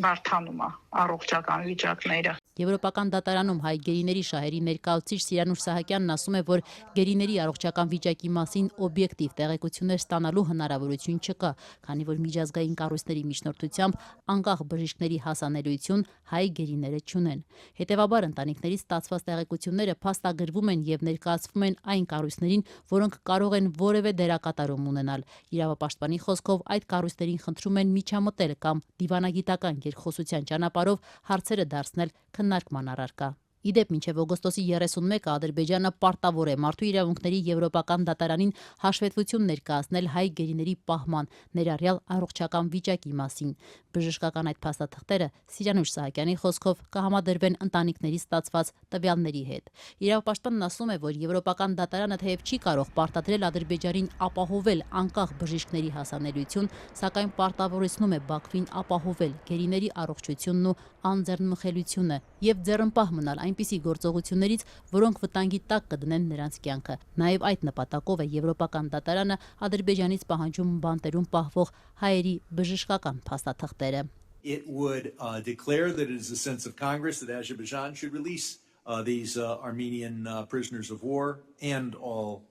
բարդանում է առողջական վիճակները։ Եվրոպական դատարանում հայ գերիների շահերի ներկայացուցիչ Սիրանուշ Սահակյանն ասում է, որ գերիների առողջական վիճակի մասին օբյեկտիվ տեղեկություններ ստանալու հնարավորություն չկա, քանի որ միջազգային կառույցների միջնորդությամբ անկախ բժիշկների հասանելիություն հայ գերիները չունեն։ Հետևաբար ընտանիքներից ստացված տեղեկությունները փաստագրվում են եւ ներկայացվում են այն կառույցներին, որոնք կարող են որևէ դերակատարում ունենալ։ Իրավապաշտպանի խոսքով այդ կառույցներին խնդրում են միջամտել կամ դիվանագիտական երկխոսության ճանապարհով հարցերը դարձնել քննարկման առարկա։ Իդեպ մինչև օգոստոսի 31-ը Ադրբեջանը պարտավոր է Մարդու իրավունքների Եվրոպական դատարանին հաշվետվություն ներկայացնել հայ գերիների պահման, ներառյալ առողջական վիճակի մասին։ Բժշկական այդ փաստաթղթերը Սիրանուշ Սահակյանի խոսքով կհամադրվեն ընտանիքների ստացված տվյալների հետ։ Իրավապաշտպանն ասում է, որ Եվրոպական դատարանը թեև չի կարող պարտադրել Ադրբեջանին ապահովել անկախ բժիշկների հասանելիություն, սակայն պարտավորեցնում է Բաքվին ապահովել գերիների առողջությունն ու անձեռնմխելիությունը եւ ձեռնպահ մնալ այնպիսի գործողություններից, որոնք վտանգի տակ կդնեն նրանց կյանքը։ Նաև այդ նպատակով է Եվրոպական դատարանը Ադրբեջանից պահանջում բանտերում պահվող հայերի բժշկական փաստաթղթերը։ It would declare that it is the sense of Congress that Azerbaijan should release these Armenian prisoners of war and all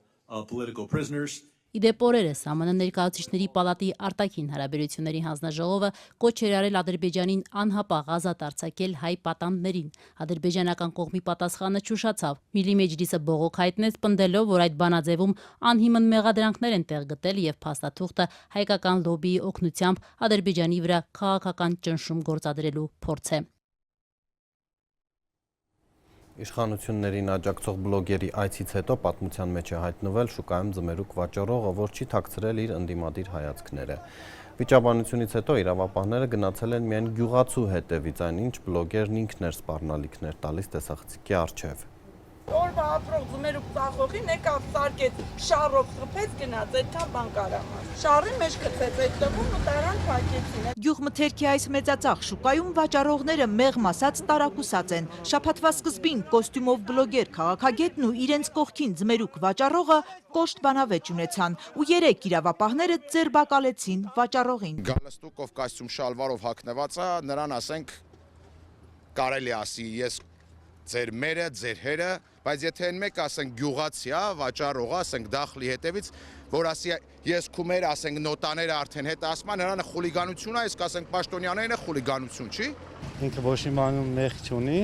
political prisoners. Իդեպ օրերս ԱՄՆ ներկայացուցիչների պալատի արտաքին հարաբերությունների հանձնաժողովը կոչ էր արել Ադրբեջանին անհապաղ ազատ արձակել հայ պատանդներին։ Ադրբեջանական կողմի պատասխանը չուշացավ։ Միլի մեջլիսը բողոք հայտնեց, պնդելով, որ այդ բանաձևում անհիմն մեղադրանքներ են տեղ գտել եւ փաստաթուղթը հայկական լոբիի օգնությամբ Ադրբեջանի վրա քաղաքական ճնշում գործադրելու փորձ է։ Իշխանություններին աջակցող բլոգերի այցից հետո պատմության մեջ է հայտնվել շուկայում ձմերուկ վաճառողը, որ չի թաքցրել իր ընդդիմադիր հայացքները։ Վիճաբանությունից հետո իրավապահները գնացել են միայն գյուղացու հետևից, այնինչ բլոգերն ինքն էր սպառնալիքներ տալիս տեսախցիկի առջև։ Օրվա ապրող ձմերուկ ծախողին եկավ սարկեց, շարով խփեց, գնաց, այդքան բան կարամար։ Շարի մեջ գցեց այդ տվում ու տարան փակեցին։ Գյուղմթերքի այս մեծածախ շուկայում վաճառողները մեղմ ասած տարակուսած են։ Շաբաթվա սկզբին կոստյումով բլոգեր քաղաքագետն ու իրենց կողքին ձմերուկ վաճառողը կոշտ բանավեճ ունեցան ու 3 իրավապահները ձերբակալեցին վաճառողին։ Գալստուկով կոստյում շալվարով հագնված է, նրան ասենք կարելի ասի ես ձեր մերը, ձեր հերը, բայց եթե են մեկ ասենք գյուղացի է, վաճառող, ասենք դախլի հետևից, որ ասի ես քու մեր, ասենք նոտաները արդեն հետ ասման, նրան խուլիգանություն է, իսկ ասենք պաշտոնյաներն է խուլիգանություն, չի։ ինքը ոչ մի բանում մեղք չունի,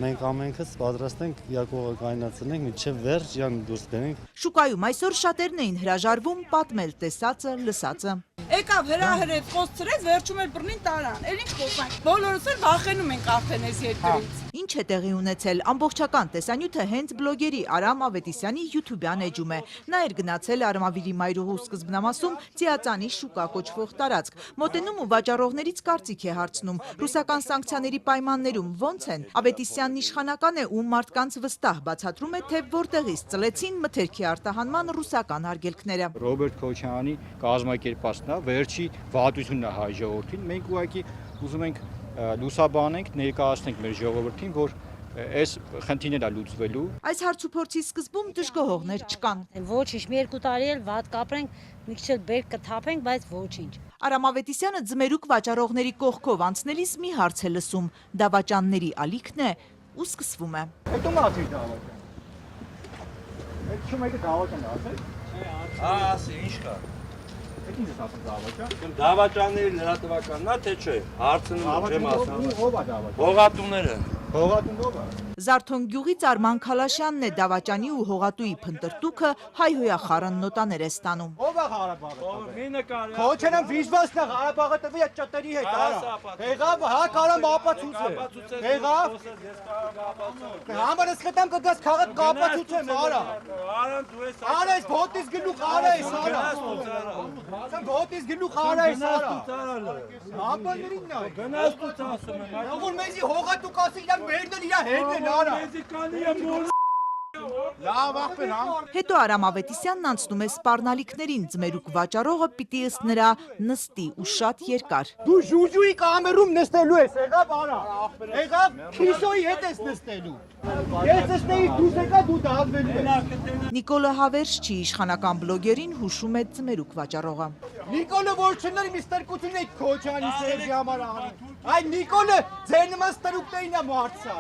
մենք ամենքս պատրաստ ենք յակողը կայնացնենք, մինչև վերջ յան դուրս բերենք։ Շուկայում այսօր շատերն էին հրաժարվում պատմել տեսածը, լսածը։ Եկավ հրահրեց, խոսցրեց, վերջում էլ բռնին տարան։ Էլ ինչ խոսանք։ Բոլորս էլ վախենում ենք արդեն այս երկրից։ Ինչ է տեղի ունեցել, ամբողջական տեսանյութը հենց բլոգերի Արամ Ավետիսյանի YouTube-յան էջում է։ Նա էր գնացել Արմավիրի մայրուղու սկզբնամասում Ծիածանի շուկա կոչվող տարածք։ Մոտենում ու վաճառողներից կարծիք է հարցնում։ Ռուսական սանկցիաների պայմաններում ո՞նց են։ Ավետիսյանն իշխանական է ու մարդկանց վստահ բացատրում է, թե որտեղից ծլեցին մթերքի արտահանման ռուսական արգելքները։ Ռոբերտ Քոչյանի կազմակերպածն է, վերջի վատությունն է հայ ժողովրդին։ Մենք ուղղակի ուզում ենք լուսաբանենք, ներկայացնենք մեր ժողովրդին, որ այս խնդիրները լուծվելու։ Այս հարցուփորձի սկզբում դժգոհողներ չկան։ Ոչինչ, մի երկու տարի էլ վատ կապրենք, մի քիչ էլ բերք կթափենք, բայց ոչինչ։ Արամ Ավետիսյանը ձմերուկ վաճառողների կողքով անցնելիս մի հարց է լսում, դավաճանների ալիքն է ու սկսվում է։ Հետո մացի դավաճան։ Այդ շու մեկը դավաճան ասել։ Ասի, ինչ կա։ Այդ ինչ ասած դավաճան։ Դավաճանների լրատվականն է, թե չէ։ Հարցնում չեմ ասում։ Ո՞վ է դավաճան։ Հողատուները։ Հողատուն ո՞վ է։ Զարթոն գյուղից Արման Քալաշյանն է դավաճանի ու հողատուի փնտրտուքը հայհոյախառն նոտաներ է ստանում։ Ո՞վ է Ղարաբաղը։ Մի նկարի։ Քոչենը վիժվածն է Ղարաբաղը տվի այդ ճտերի հետ արա։ Եղավ, հա կարամ ապացուցե։ Եղավ։ Համարս խտամ կգաս քաղաք կապացուցեմ արա։ Արան դու ես։ Արա ես բոտից գլուխ արա ես արա։ Սա բոտից գլուխ արա ես արա։ Համբալերին նա։ Գնաս դու ասում եմ։ Որ մեզի հողատու կասի իրա մերն էլ իրա հետն արա։ Լավ ախպեր համ։ Հետո Արամ Ավետիսյանն անցնում է սպառնալիքներին, ձմերուկ վաճառողը պիտի ըստ նրա նստի ու շատ երկար։ Դու ժուժուի կամերում նստելու ես, եղավ արա։ Եղավ քիսոյի հետ ես նստելու։ Ես նստեի դուս եկա դու դահվելու ես։ Նիկոլը հավերժ չի իշխանական բլոգերին հուշում է ձմերուկ վաճառողը։ Նիկոլը որ չներ մի ստրկություն է Քոչյանի սերժի համար անի։ Այ Նիկոլը ձեր նման ստրուկներին է մարտսա։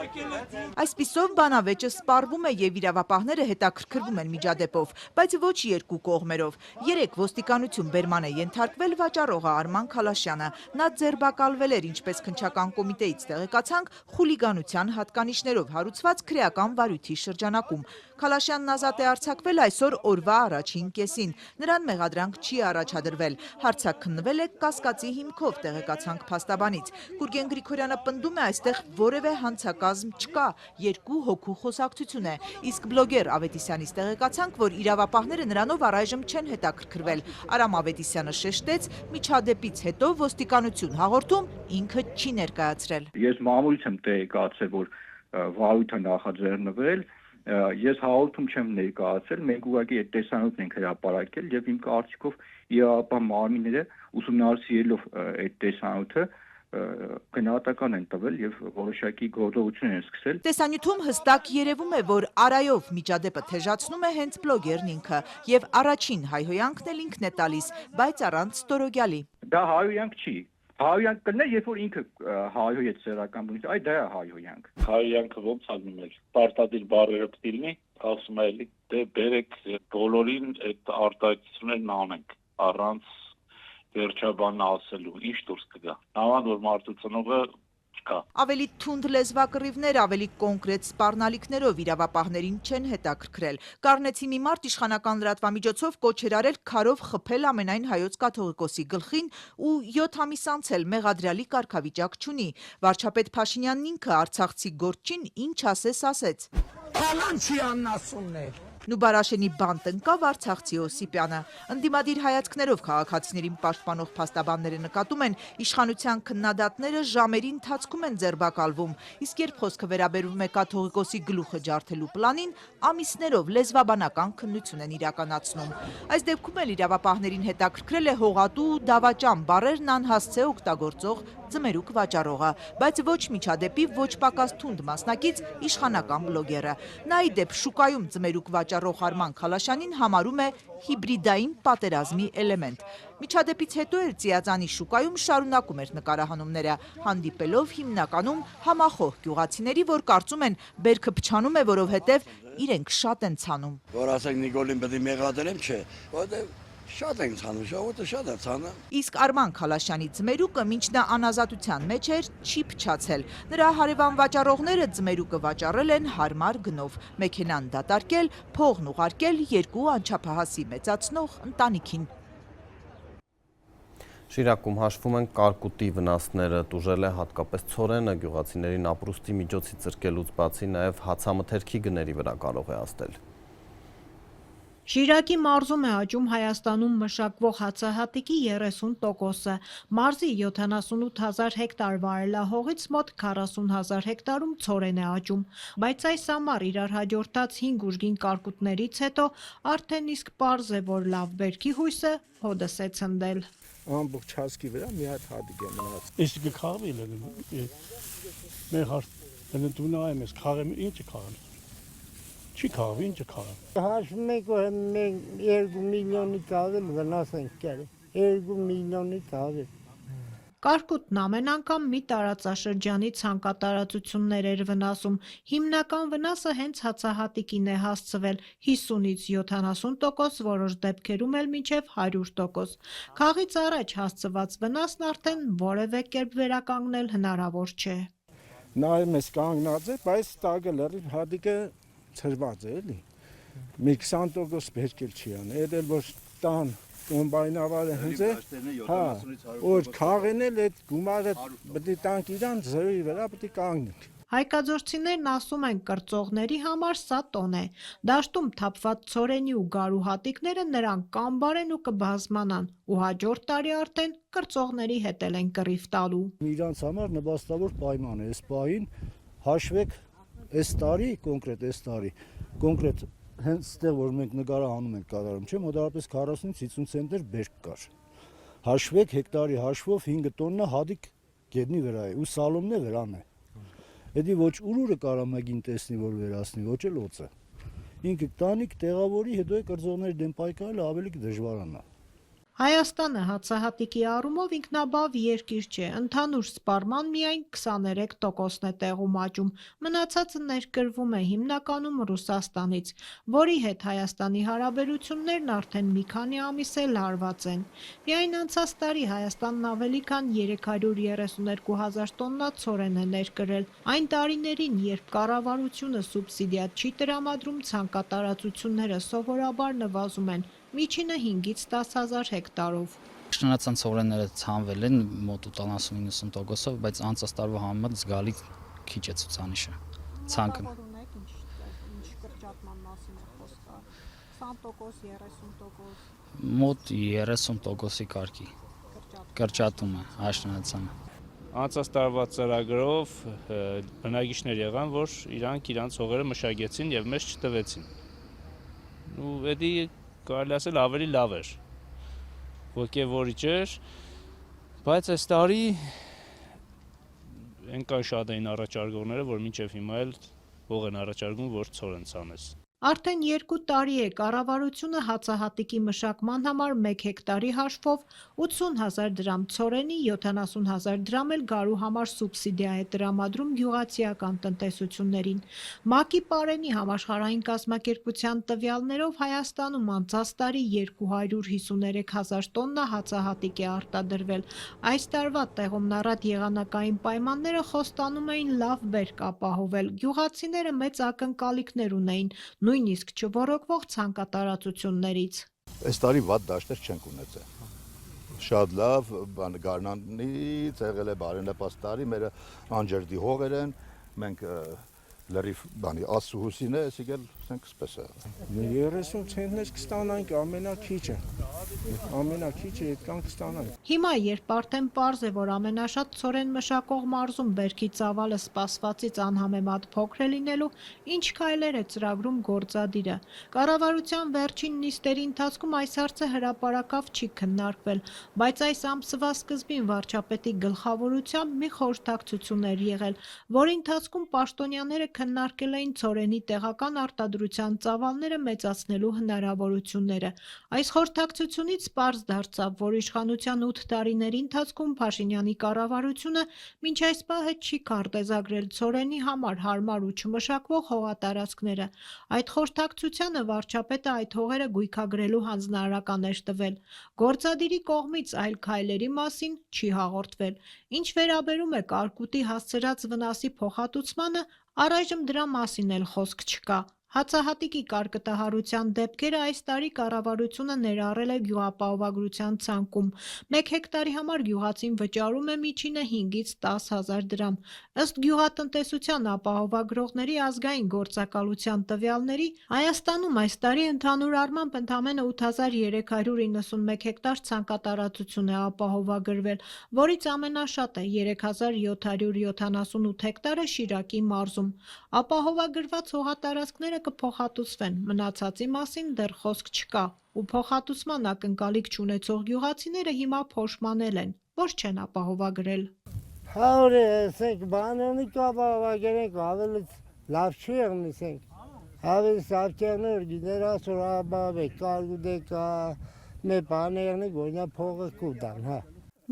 Այսպիսով բանավեճը սպառվում է եւ իրավապահները հետաքրքրվում են միջադեպով, բայց ոչ երկու կողմերով։ Երեք ոստիկանություն բերման է ենթարկվել վաճառողը Արման Քալաշյանը։ Նա ձերբակալվել էր, ինչպես քննչական կոմիտեից տեղեկացանք, խուլիգանության հատկանիշներով հարուցված քրեական վարույթի շրջանակում։ Քալաշյանն ազատ է արձակվել այսօր օրվա առաջին կեսին։ Նրան մեղադրանք չի առաջադրվել։ Հարցաքննվել է կասկածի հիմքով, տեղեկացանք փաստաբանից։ Գուրգեն Գրիգորյանը պնդում է, այստեղ որևէ հանցակազմ չկա, երկու հոգու խոսակցություն է։ Իսկ բլոգեր Ավետիսյանից տեղեկացանք, որ իրավապահները նրանով առայժմ չեն հետաքրքրվել։ Արամ Ավետիսյանը շեշտեց, միջադեպից հետո ոստիկանություն հաղորդում ինքը չի ներկայացրել։ Ես մամուլից եմ տեղեկացել, որ վարույթը նախաձեռնվել, ես հաղորդում չեմ ներկայացել, մենք ուղղակի այդ տեսանյութն ենք հրապարակել եւ իմ կարծիքով իրավապահ մարմինները ուսումնասիրելով այդ տեսանյութը գնահատական են տվել եւ որոշակի գործողություն են սկսել։ Տեսանյութում հստակ երևում է, որ Արայով միջադեպը թեժացնում է հենց բլոգերն ինքը եւ առաջին հայհոյանքն էլ ինքն է տալիս, բայց առանց ստորոգյալի։ Դա հայհոյանք չի։ Հայհոյանք կլներ, երբ որ ինքը հայհոյեց սեռական բնույթ, այ դա է հայհոյանք։ Հայհոյանքը ոնց անում է։ Պարտադիր բառերը դիլնի, ասում է, դե բերեք բոլորին այդ արտահայտություններն անենք առանց վերջաբան ասելու, ինչ դուրս կգա։ Նավան որ մարդու ծնողը չկա։ Ավելի թունդ լեզվակռիվներ, ավելի կոնկրետ սպառնալիքներով իրավապահներին չեն հետաքրքրել։ Կառնեցի մի մարդ իշխանական լրատվամիջոցով կոչ էր արել քարով խփել ամենայն հայոց կաթողիկոսի գլխին ու 7 ամիս անցել մեղադրյալի կարգավիճակ չունի։ Վարչապետ Փաշինյանն ինքը արցախցի գործչին ինչ ասեց։ Փալանչյանն ասումն է։ Նուբարաշենի բանտ ընկավ Արցախցի Օսիպյանը։ Ընդդիմադիր հայացքներով քաղաքացիներին պաշտպանող փաստաբանները նկատում են, իշխանության քննադատները ժամերի ընթացքում են ձերբակալվում, իսկ երբ խոսքը վերաբերվում է կաթողիկոսի գլուխը ջարդելու պլանին, ամիսներով լեզվաբանական քննություն են իրականացնում։ Այս դեպքում էլ իրավապահներին հետաքրքրել է հողատու ու դավաճան բառերն անհասցե օգտագործող ձմերուկ վաճառողը, բայց ոչ միջադեպի, ոչ պակաս թունդ մասնակից իշխանական բլոգերը։ Նա ի դեպ շուկայում ձմերուկ վաճառող Արման Քալաշյանին համարում է հիբրիդային պատերազմի էլեմենտ։ Միջադեպից հետո էլ Ծիածանի շուկայում շարունակում էր նկարահանումները, հանդիպելով հիմնականում համախոհ գյուղացիների, որ կարծում են բերքը փչանում է, որովհետև իրենք շատ են ցանում։ Որ ասենք Նիկոլին պետք է մեղադրեմ, չէ, որովհետև Շատ ենք ցանում, ժողովուրդը շատ է ցանում։ Իսկ Արման Խալաշյանի ձմերուկը մինչ նա անազատության մեջ էր, չի փչացել։ Նրա հարևան վաճառողները ձմերուկը վաճառել են հարմար գնով։ Մեքենան դատարկել, փողն ուղարկել 2 անչափահասի մեծացնող ընտանիքին։ Շիրակում հաշվում են կարկուտի վնասները, տուժել է հատկապես ցորենը, գյուղացիներին ապրուստի միջոցի ծրկելուց բացի նաև հացամթերքի գների վրա կարող է ազդել։ Շիրակի մարզում է աճում Հայաստանում մշակվող հացահատիկի 30%-ը, մարզի 78,000 հեկտար վարելահողից մոտ 40,000 հեկտարում ցորեն է աճում, բայց այս ամառ իրար հաջորդած 5 ուժգին կարկուտներից հետո արդեն իսկ պարզ է, որ լավ բերքի հույսը հոդս է ցնդել։ Ամբողջ հասկի վրա մի հատ հատիկ է մնաց։ Իսկ քարի լեն մեր հարց դու նայում ես քարը ինչ քարը չի քարը ինչ քարը հաշվում եք որ մենք 2 միլիոնի կաղել վնաս ենք կերել 2 միլիոնի կաղել Կարկուտն ամեն անգամ մի տարածաշրջանի ցանկատարածություններ էր վնասում, հիմնական վնասը հենց հացահատիկին է հասցվել 50-ից 70%, որոշ դեպքերում էլ մինչև 100%։ Քաղից առաջ հասցված վնասն արդեն որևէ կերպ վերականգնել հնարավոր չէ։ Նայում ես կանգնած է, բայց տագը լրիվ հատիկը ցրված է էլի։ Մի 20% բերքել չի ան, այդ էլ որ տան կոմբայնավարը հենց է, հա, որ քաղեն էլ այդ գումարը պետք է տանք իրան զրոյի վրա պետք է կանգնենք։ Հայկաձորցիներն ասում են կրծողների համար սա տոն է։ Դաշտում թափված ցորենի ու գարու հատիկները նրանք կամբարեն ու կբազմանան ու հաջորդ տարի արդեն կրծողների հետ են կռիվ տալու։ Իրանց համար նպաստավոր պայման է, այս պահին հաշվեք այս տարի, կոնկրետ հենց ստեղ որ մենք նկարահանում ենք կատարում, չէ, մոտավորապես 40-ից 50 ցենտներ բերք կար։ Հաշվեք հեկտարի հաշվով 5 տոննա հատիկ գետնի վրա է ու սալոմն է վրան է։ Էդի ոչ ուրուրը կարա մագին տեսնի որ վերացնի, ոչ էլ օծը։ Ինքը տանիք տեղավորի, հետո է կրծողների դեմ պայքարելը ավելի դժվարանա։ Հայաստանը հացահատիկի առումով ինքնաբավ երկիր չէ, ընդհանուր սպառման միայն 23%-ն է տեղում աճում, մնացածը ներկրվում է հիմնականում Ռուսաստանից, որի հետ Հայաստանի հարաբերություններն արդեն մի քանի ամիս է լարված են։ Միայն անցած տարի Հայաստանն ավելի քան 332,000 տոննա ցորեն է ներկրել, այն տարիներին, երբ կառավարությունը սուբսիդիա չի տրամադրում, ցանկատարածությունները սովորաբար նվազում են, միջինը 5-ից 10,000 հեկտարով։ Շնորհացան ցորենները ցանվել են մոտ 70-90%-ով, բայց անցած տարվա համեմատ զգալի քիչ է ցուցանիշը։ Ցանկը ինչ կրճատման մասին է խոսքը։ 20%, 30%։ Մոտ 30%-ի կարգի կրճատում է աշնանացանը։ Անցած տարվա ծրագրով բնակիչներ եղան, որ իրանց հողերը մշակեցին եւ մեզ չտվեցին։ Ու էդի կարելի ասել ավելի լավ էր, ոգևորիչ էր, բայց այս տարի այնքան շատ էին առաջարկողները, որ մինչև հիմա էլ հող են առաջարկում, որ ցորեն ցանես։ Արդեն 2 տարի է կառավարությունը հացահատիկի մշակման համար 1 հեկտարի հաշվով 80,000 դրամ ցորենի, 70,000 դրամ էլ գարու համար սուբսիդիա է տրամադրում գյուղացիական տնտեսություններին։ ՄԱԿ-ի Պարենի համաշխարհային կազմակերպության տվյալներով Հայաստանում անցած տարի 253,000 տոննա հացահատիկ է արտադրվել։ Այս տարվա տեղումնառատ եղանակային պայմանները խոստանում էին լավ բերք ապահովել։ Գյուղացիները մեծ ակնկալիքներ ունեին, նույնիսկ չոռոգվող ցանկատարածություններից։ Այս տարի վատ դաշտեր չենք ունեցել։ Շատ լավ, գարնանից եղել է բարենպաստ տարի, մեր անջրդի հողեր են, մենք լրիվ ասուհուսին է, եսիգել սենք սպես է։ 30 ցենտներ կստանանք ամենակիչը, այդքան կստանանք։ Հիմա, երբ արդեն պարզ է, որ ամենաշատ ցորեն մշակող մարզում բերքի ծավալը սպասվածից անհամեմատ փոքր է լինելու, ինչ քայլեր է ծրագրում գործադիրը։ Կառավարության վերջին նիստերի ընթացքում այս հարցը հրապարակավ չի քննարկվել, բայց այս ամսվա սկզբին վարչապետի գլխավորությամբ մի խորհրդակցություն էր եղել, որի ընթացքում պաշտոնյաները քննարկել էին ցորենի տեղական արտադրության ծավալները մեծացնելու հնարավորությունները։ Այս խորհրդակցությունների Հայտարարությունից պարզ դարձավ, որ իշխանության 8 տարիների ընթացքում Փաշինյանի կառավարությունը մինչ այս պահը չի քարտեզագրել ցորենի համար հարմար ու չմշակվող հողատարածքները։ Այդ խորհրդակցությանը վարչապետը այդ հողերը գույքագրելու հանձնարարական էր տվել։ Գործադիրի կողմից այլ քայլերի մասին չի հաղորդվել։ Ինչ վերաբերում է կարկուտի հասցրած վնասի փոխհատուցմանը, առայժմ դրա մասին էլ խոսք չկա։ Հացահատիկի կարկտահարության դեպքերը այս տարի կառավարությունը ներառել է գյուղապահովագրության ցանկում։ 1 հեկտարի համար գյուղացին վճարում է միջինը 5-ից 10 հազար դրամ։ Ըստ գյուղատնտեսության ապահովագրողների ազգային գործակալության տվյալների, Հայաստանում այս տարի ընդհանուր առմամբ ընդամենը 8391 հեկտար ցանկատարածություն է ապահովագրվել, որից ամենաշատը 3778 հեկտարը Շիրակի մարզում։ Ապահովագրված հողատարածքները կփոխհատուցվեն, մնացածի մասին դեռ խոսք չկա, ու փոխհատուցման ակնկալիք չունեցող գյուղացիները հիմա փոշմանել են, որ չեն ապահովագրել։ Հարը ասենք բանոնի կապահովագրենք, ավելի լավ չի եղնիսենք, ավելի սավկերներ գիներ ասոր աբավ է, կարգուդ է կա, մե բան եղնիկ, որնա փողը կուդան, հա։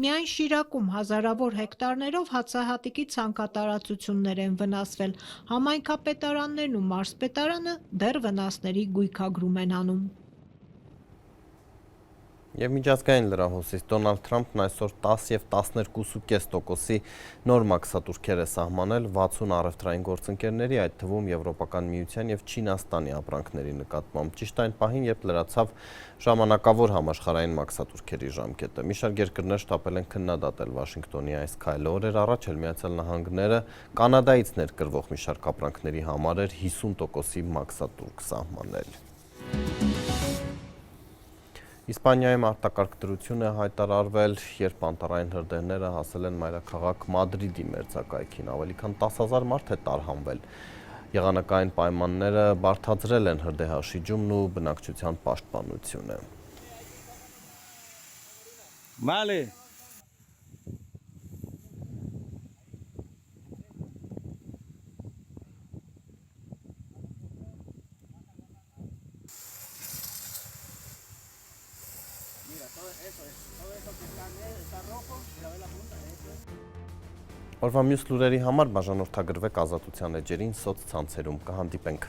Միայն Շիրակում հազարավոր հեկտարներով հացահատիկի ցանկատարածություններ են վնասվել, համայնքապետարաններն ու մարզպետարանը դեռ վնասների գույքագրում են անում։ Եվ միջազգային լրահոսից Դոնալդ Թրամփն այսօր 10 և 12.5%-ի նոր մաքսատուրքեր է սահմանել 60 առևտրային գործընկերների, այդ թվում Եվրոպական միության և Չինաստանի ապրանքների նկատմամբ, ճիշտ այն պահին, երբ լրացավ ժամանակավոր համաշխարհային մաքսատուրքերի ժամկետը։ Մի շարք երկրներ շտապել են քննադատել Վաշինգտոնի այս քայլը։ Օրեր առաջ էլ Միացյալ Նահանգները Կանադայից ներկրվող մի շարք ապրանքների համար էր 50%-ի մաքսատուրք սահմանել։ Իսպանիայում արտակարգ դրություն է հայտարարվել, երբ անտառային հրդեհները հասել են մայրաքաղաք Մադրիդի մերձակայքին, ավելի քան 10,000 մարդ է տարհանվել։ Եղանակային պայմանները բարդացրել են հրդեհաշիջումն ու բնակչության պաշտպանությունը։ Մալի Օրվա մյուս լուրերի համար բաժանորդագրվեք Ազատության էջերին սոցցանցերում, կհանդիպենք։